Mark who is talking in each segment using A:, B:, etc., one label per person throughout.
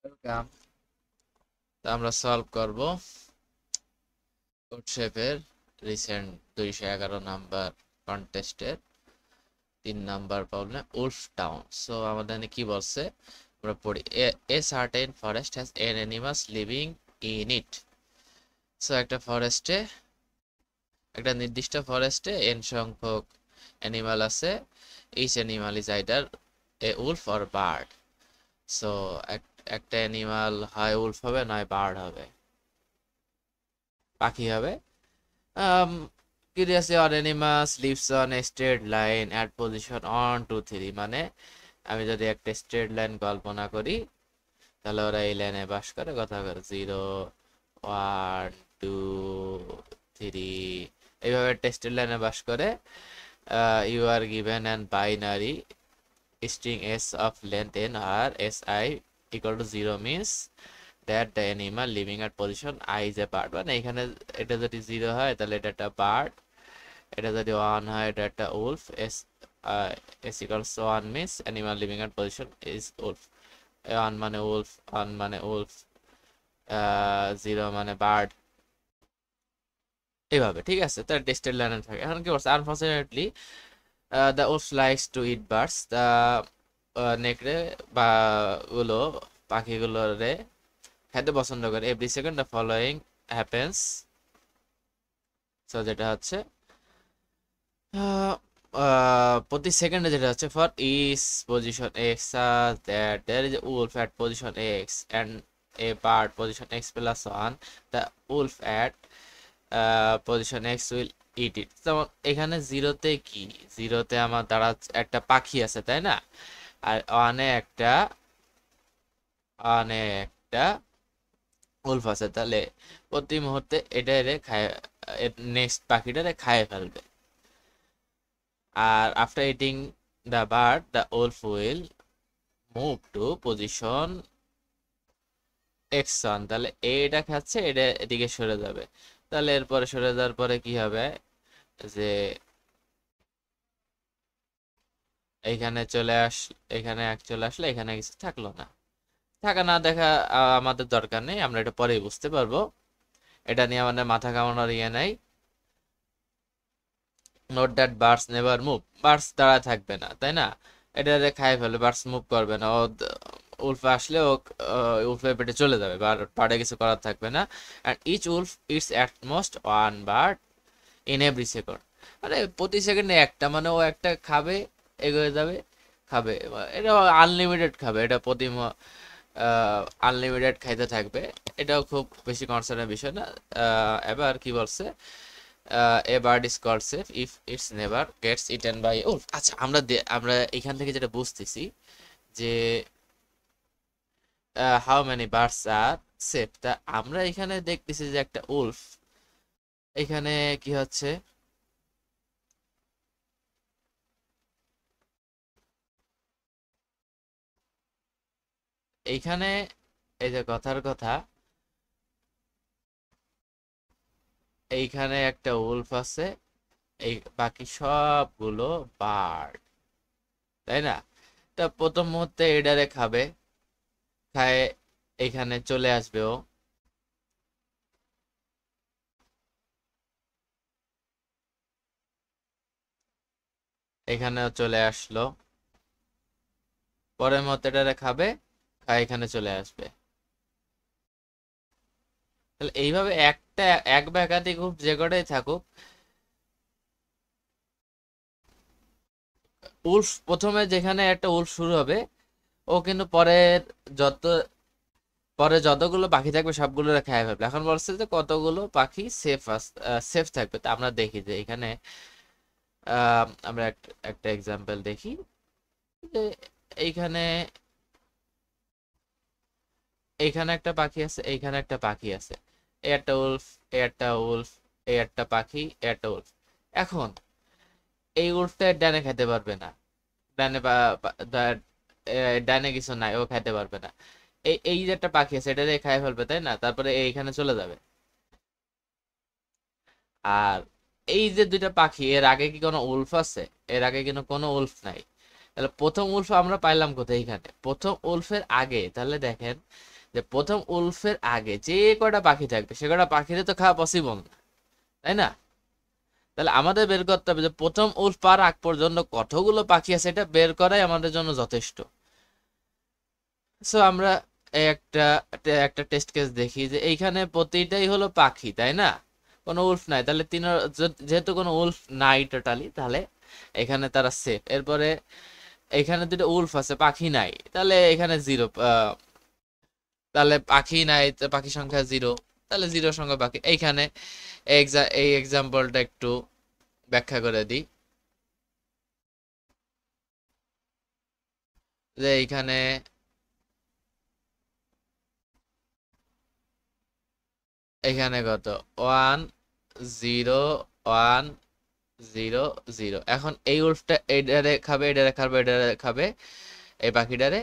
A: Welcome. তো আমরা solve করব কোডশেপের রিসেন্ট 211 নাম্বার কন্টেস্টের 3 number problem wolf town. So আমাদের এখানে কি বলছে আমরা পড়ি, a certain forest has N animals living in it. So একটা নির্দিষ্ট ফরেস্টে এন সংখ্যক অ্যানিমাল আছে। Each animal is either a wolf or bird. So একটা অ্যানিমাল হয় উলফ হবে নয় বার্ড হবে, পাখি হবে। Um, Curiosity or animals lives on a straight line at position 1 2 3, মানে আমি যদি একটা স্ট্রেট লাইন কল্পনা করি তাহলে ওরা এই লাইনে বাস করে, কথা করে 0 1 2 3, এইভাবে একটা স্ট্রেট লাইনে বাস করে। You are given an binary string s of length n or si equal to 0 means that the animal living at position I is a bird। মানে এখানে এটা যদি 0 হয় তাহলে এটা একটা বার্ড, এটা যদি 1 হয় এটা একটা Wolf. s equals to 1 means animal living at position is wolf। 1 মানে উলফ, 1 মানে উলফ, 0 মানে বার্ড, এইভাবে। ঠিক আছে, তার টেস্টেড লাইনে থাকে। এখন কি করছে, unfortunately the wolf likes to eat birds. The নেকড়ে বা গুলো পাখিগুলোরে খেতে পছন্দ করে। Every second the following happens. So যেটা হচ্ছে প্রতি সেকেন্ডে যেটা হচ্ছে, for each position X that there is wolf at position X and a bird position X plus one, the wolf at position X will eat it. যেমন এখানে জিরোতে কি, জিরোতে আমার দ্বারা একটা পাখি আছে তাই না, আর ওয়ানে একটা উলফ আছে। তাহলে প্রতি মুহূর্তে এটারে খায়, নেক্সট পাখিটারে খায় ফেলবে। আর after eating the bird the wolf will move to position X one. তাহলে এটা খাচ্ছে, এটা এদিকে সরে যাবে। তাহলে এরপরে সরে যাওয়ার পরে কি হবে, যে এইখানে চলে এখানে এক চলে আসলে এখানে কিছু থাকলো না। থাকা না দেখা আমাদের দরকার নেই, আমরা এটা পরেই বুঝতে পারবো। এটা নিয়ে আমাদের মাথা ঘামানোর ইয়ে নাই। Note that birds never move, birds দাঁড়ায় থাকবে না তাই না, এটা খাই ফেলে, বার্ডস মুভ করবে না। ও উল্ফে আসলে ও উল্ফের পেটে চলে যাবে, বার্ডে কিছু করার থাকবে না। And each wolf eats at most one bird in every second. মানে প্রতি সেকেন্ডে একটা, মানে ও একটা খাবে, এগোয়ে যাবে, খাবে। এটা আনলিমিটেড খাবে, এটা আনলিমিটেড খাইতে থাকবে। এটাও খুব বেশি কনসার্নের বিষয় না। এবার কি বলছে, a bird is called safe if it's never gets eaten by wolf. আচ্ছা, আমরা এখান থেকে যেটা বুঝতেছি যে how many birds are safe, তা আমরা এখানে দেখতেছি যে একটা উলফ এখানে কি হচ্ছে, এইখানে এই যে কথার কথা, এইখানে একটা উলফ আছে, এই বাকি সবগুলো বার্ড তাই না। তা প্রথম মুহূর্তে এডারে খাবে, খায় এইখানে চলে আসবে ও, এখানেও চলে আসলো। পরের মুহূর্তে এটারে খাবে, খায় এখানে চলে আসবে। তাহলে এইভাবে এক বা একাধিক উলফ যে কটাই থাকুক, উলফ প্রথমে যেখানে একটা উলফ শুরু হবে, ও কিন্তু যত পরে যতগুলো পাখি থাকবে সবগুলো খেয়ে ফেলবে। এখন বলছে যে কতগুলো পাখি সেফ থাকবে। তা আমরা দেখি যে এখানে আমরা একটা এক্সাম্পল দেখি যে এইখানে এইখানে একটা পাখি আছে, এইখানে একটা পাখি আছে, এই একটা উলফ, এই একটা উলফ, এই একটা পাখি, এই একটা উলফ। এখন এই উলফটা ডানে খেতে পারবে না, ডানে ডানে কিছু নাই, ও খেতে পারবে না। এই এই যে একটা পাখি আছে, এটা দিয়ে খাই ফেলবে তাই না, তারপরে এইখানে চলে যাবে। আর এই যে দুইটা পাখি, এর আগে কি কোনো উলফ আছে? এর আগে কিন্তু কোনো উলফ নাই। তাহলে প্রথম উলফ আমরা পাইলাম কোথায়? এখানে প্রথম উলফের আগে। তাহলে দেখেন যে প্রথম উলফের আগে যে কয়টা পাখি থাকবে সে কয়টা পাখিতে তো খাওয়া পসিবল না, তাই না? তাহলে আমাদের বের করতে হবে যে প্রথম উলফ পার আগ পর্যন্ত কতগুলো পাখি আছে, এটা বের করাই আমাদের জন্য যথেষ্ট। সো আমরা এই একটা একটা টেস্ট কেস দেখি যে এইখানে প্রতিটাই হলো পাখি, তাই না? কোনো উলফ নাই, তাহলে যেহেতু কোনো উলফ নাই টোটালি, তাহলে এখানে তারা সেফ। এরপরে এখানে দুটো উলফ আছে, পাখি নাই, তাহলে এখানে জিরো। তাহলে পাখি নাই, পাখি সংখ্যা জিরো, তাহলে জিরো সংখ্যা পাখি। এইখানে এই এক্সাম্পলটা একটু ব্যাখ্যা করে দিই যে এইখানে এখানে কত 1 0 1 0 0। এখন এই উল্ফটা এইটারে খাবে, এটারে খাবে, এটারে খাবে, এই পাখিটারে,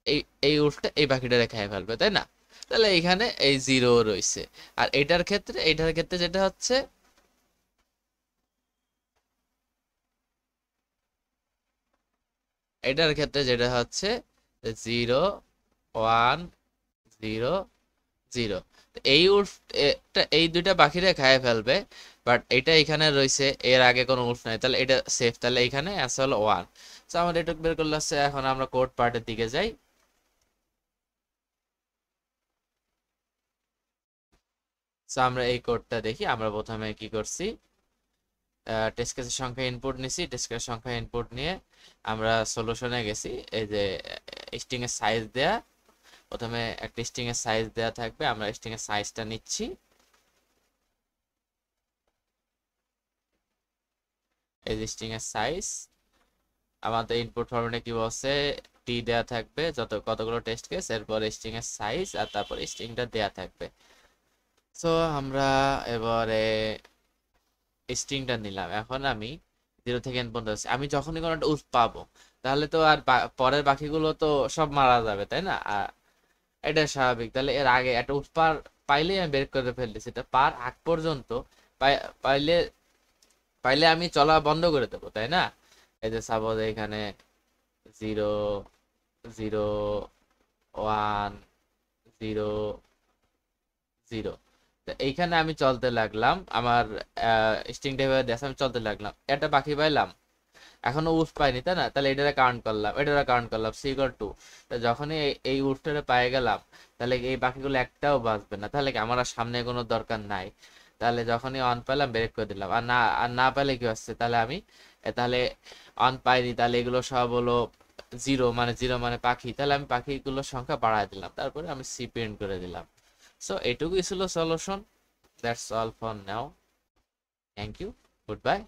A: এই এই উল্ফটা এই পাখিটারে খেয়ে ফেলবে, তাই না? তাহলে এইখানে এই জিরো রয়েছে। আর এটার ক্ষেত্রে যেটা হচ্ছে এটার ক্ষেত্রে যেটা হচ্ছে 0 1 0 0। এই উল্ফ এই দুইটা পাখিরে খায় ফেলবে, বাট এটা এখানে রয়েছে, এর আগে কোনো উল্ফ নাই, তাহলে এটা সেফ। তাহলে এখানে অ্যান্সার হলো 1। সো আমাদের এটা বের করলে হচ্ছে। এখন আমরা কোড পার্টের দিকে যাই। সো আমরা এই কোডটা দেখি। আমরা প্রথমে কি করছি, টেস্ট কেসের সংখ্যা ইনপুট নিছি। টেস্ট কেসের সংখ্যা ইনপুট নিয়ে আমরা সলিউশনে গেছি। এই যে স্ট্রিং এর সাইজ দেয়া, প্রথমে একটা স্ট্রিং এর সাইজ দেয়া থাকবে, আমরা স্ট্রিং এর সাইজটা নিচ্ছি। এই যে স্ট্রিং এর সাইজ আমাদের ইনপুট ফরম্যাটে কি বলছে, টি দেয়া থাকবে, কতগুলো টেস্ট কেস, এরপর স্ট্রিং এর সাইজ, আর তারপর স্ট্রিংটা দেয়া থাকবে। সো আমরা এবারে স্ট্রিংটা নিলাম। এখন আমি 0 থেকে n পর্যন্ত আছি। আমি যখনই কোনো একটা উৎস পাবো, তাহলে তো আর পরের বাকিগুলো তো সব মারা যাবে, তাই না? এটা স্বাভাবিক। তাহলে এর আগে একটা উৎস পাইলেই আমি বের করে ফেলতেছি। এটা পার আগ পর্যন্ত পাইলে পাইলে আমি চলা বন্ধ করে দেবো, তাই না? এই যে সাপোজ এখানে 0 0 1 0 0। তো এইখানে আমি চলতে লাগলাম, আমার স্ট্রিং টাইপের দেশ আমি চলতে লাগলাম, একটা পাখি পাইলাম, এখনো উফ পাইনি, তাই না? তাহলে এটারে কাউন্ট করলাম, এটারে কাউন্ট করলাম, সিগর 2। তো যখনই এই উফটারে পায়ে গেলাম, তাহলে এই পাখিগুলো একটাও বাঁচবে না। তাহলে কি আমার আর সামনে কোনো দরকার নাই? তাহলে যখনই অন পেলাম ব্রেক করে দিলাম। আর না পেলে কি হচ্ছে, তাহলে আমি তাহলে অন পাইনি, তাহলে এগুলো সব হলো জিরো, মানে জিরো মানে পাখি। তাহলে আমি পাখিগুলোর সংখ্যা বাড়ায় দিলাম, তারপরে আমি সি প্রিন্ট করে দিলাম। সো এটুকুই ছিল solution. That's all for now. Thank you, good bye.